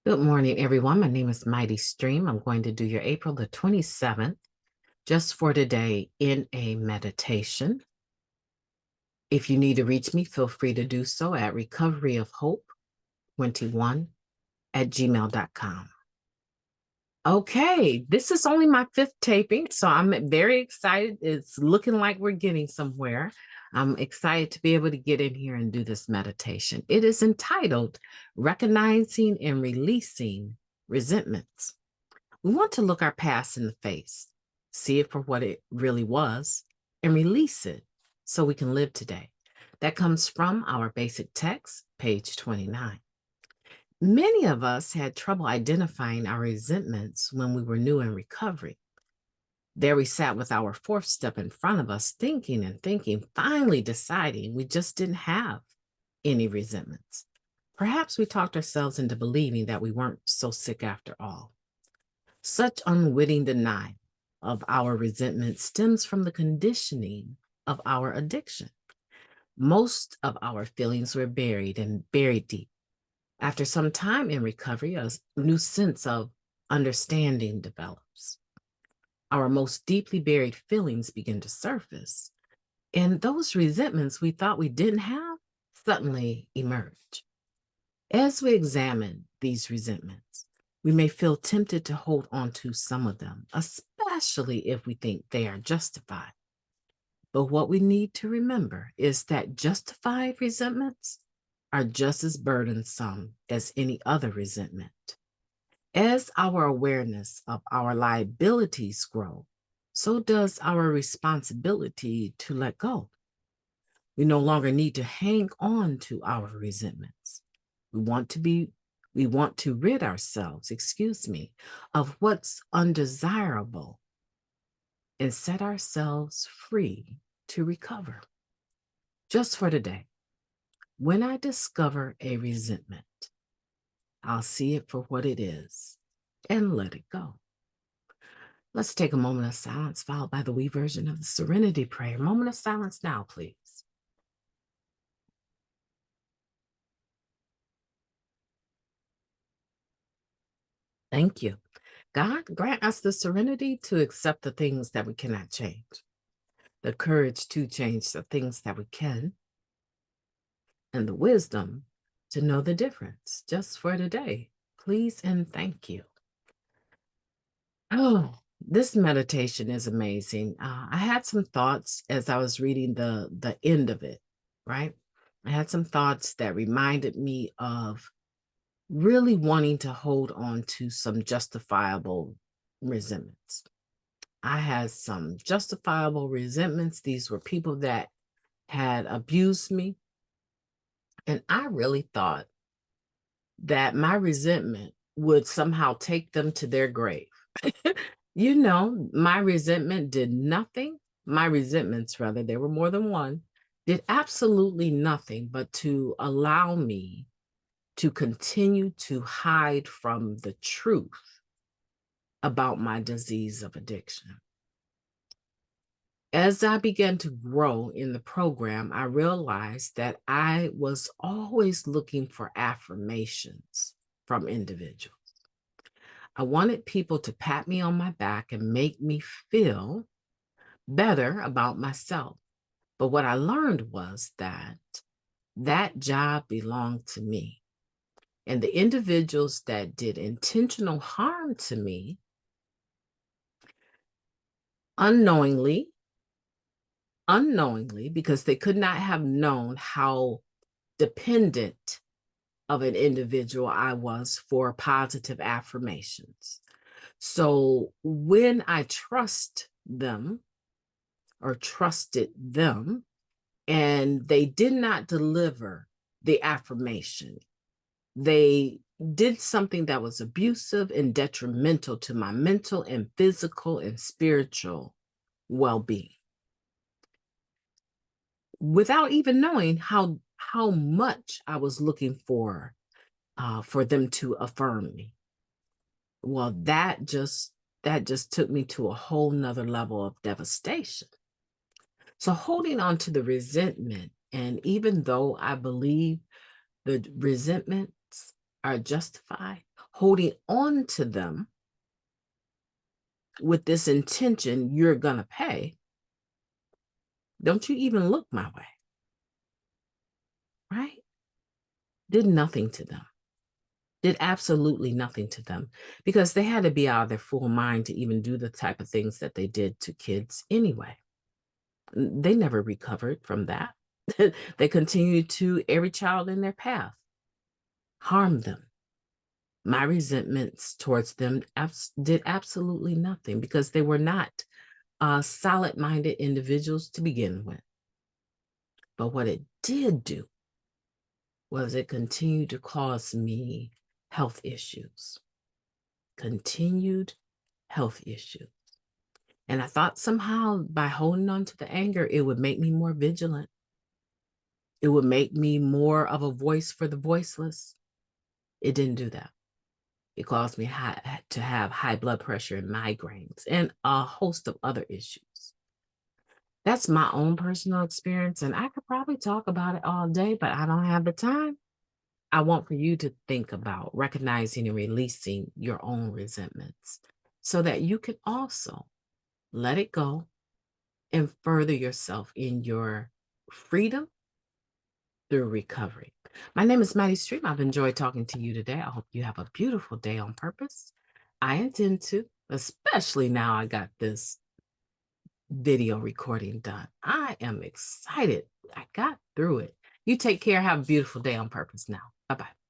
Good morning, everyone. My name is MightyStream. I'm going to do your April the 27th, just for today, in a meditation. If you need to reach me, feel free to do so at recoveryofhope21@gmail.com. Okay, this is only my fifth taping, so I'm very excited. It's looking like we're getting somewhere. I'm excited to be able to get in here and do this meditation. It is entitled Recognizing and Releasing Resentments. We want to look our past in the face, see it for what it really was, and release it so we can live today. That comes from our basic text, page 29. Many of us had trouble identifying our resentments when we were new in recovery. There we sat with our fourth step in front of us, thinking and thinking, finally deciding we just didn't have any resentments. Perhaps we talked ourselves into believing that we weren't so sick after all. Such unwitting denial of our resentment stems from the conditioning of our addiction. Most of our feelings were buried deep. After some time in recovery, a new sense of understanding develops. Our most deeply buried feelings begin to surface, and those resentments we thought we didn't have suddenly emerge. As we examine these resentments, we may feel tempted to hold on to some of them, especially if we think they are justified. But what we need to remember is that justified resentments are just as burdensome as any other resentment. As our awareness of our liabilities grow, so does our responsibility to let go. We no longer need to hang on to our resentments. We want to rid ourselves, of what's undesirable and set ourselves free to recover. Just for today, when I discover a resentment, I'll see it for what it is and let it go. Let's take a moment of silence, followed by the we version of the Serenity Prayer. Moment of silence now, please. Thank you. God, grant us the serenity to accept the things that we cannot change, the courage to change the things that we can, and the wisdom to know the difference just for today. Please and thank you. Oh, this meditation is amazing. I had some thoughts as I was reading the end of it, right? I had some thoughts that reminded me of really wanting to hold on to some justifiable resentments. I had some justifiable resentments. These were people that had abused me. And I really thought that my resentment would somehow take them to their grave. My resentment did nothing. My resentments, rather, there were more than one, did absolutely nothing but to allow me to continue to hide from the truth about my disease of addiction. As I began to grow in the program, I realized that I was always looking for affirmations from individuals. I wanted people to pat me on my back and make me feel better about myself. But what I learned was that that job belonged to me. And the individuals that did intentional harm to me, unknowingly, because they could not have known how dependent of an individual I was for positive affirmations. So when I trusted them, and they did not deliver the affirmation, they did something that was abusive and detrimental to my mental and physical and spiritual well-being, without even knowing how much I was looking for them to affirm me. Well, that just took me to a whole nother level of devastation. So holding on to the resentment, and even though I believe the resentments are justified, holding on to them with this intention you're going to pay, don't you even look my way, right? Did nothing to them. Did absolutely nothing to them because they had to be out of their full mind to even do the type of things that they did to kids anyway. They never recovered from that. They continued to, every child in their path, harm them. My resentments towards them did absolutely nothing because they were not solid-minded individuals to begin with. But what it did do was it continued to cause me health issues, continued health issues. And I thought somehow by holding on to the anger, it would make me more vigilant. It would make me more of a voice for the voiceless. It didn't do that. It caused me to have high blood pressure and migraines and a host of other issues. That's my own personal experience, and I could probably talk about it all day, but I don't have the time. I want for you to think about recognizing and releasing your own resentments so that you can also let it go and further yourself in your freedom through recovery. My name is MightyStream. I've enjoyed talking to you today. I hope you have a beautiful day on purpose. I intend to, especially now I got this video recording done. I am excited. I got through it. You take care. Have a beautiful day on purpose now. Bye-bye.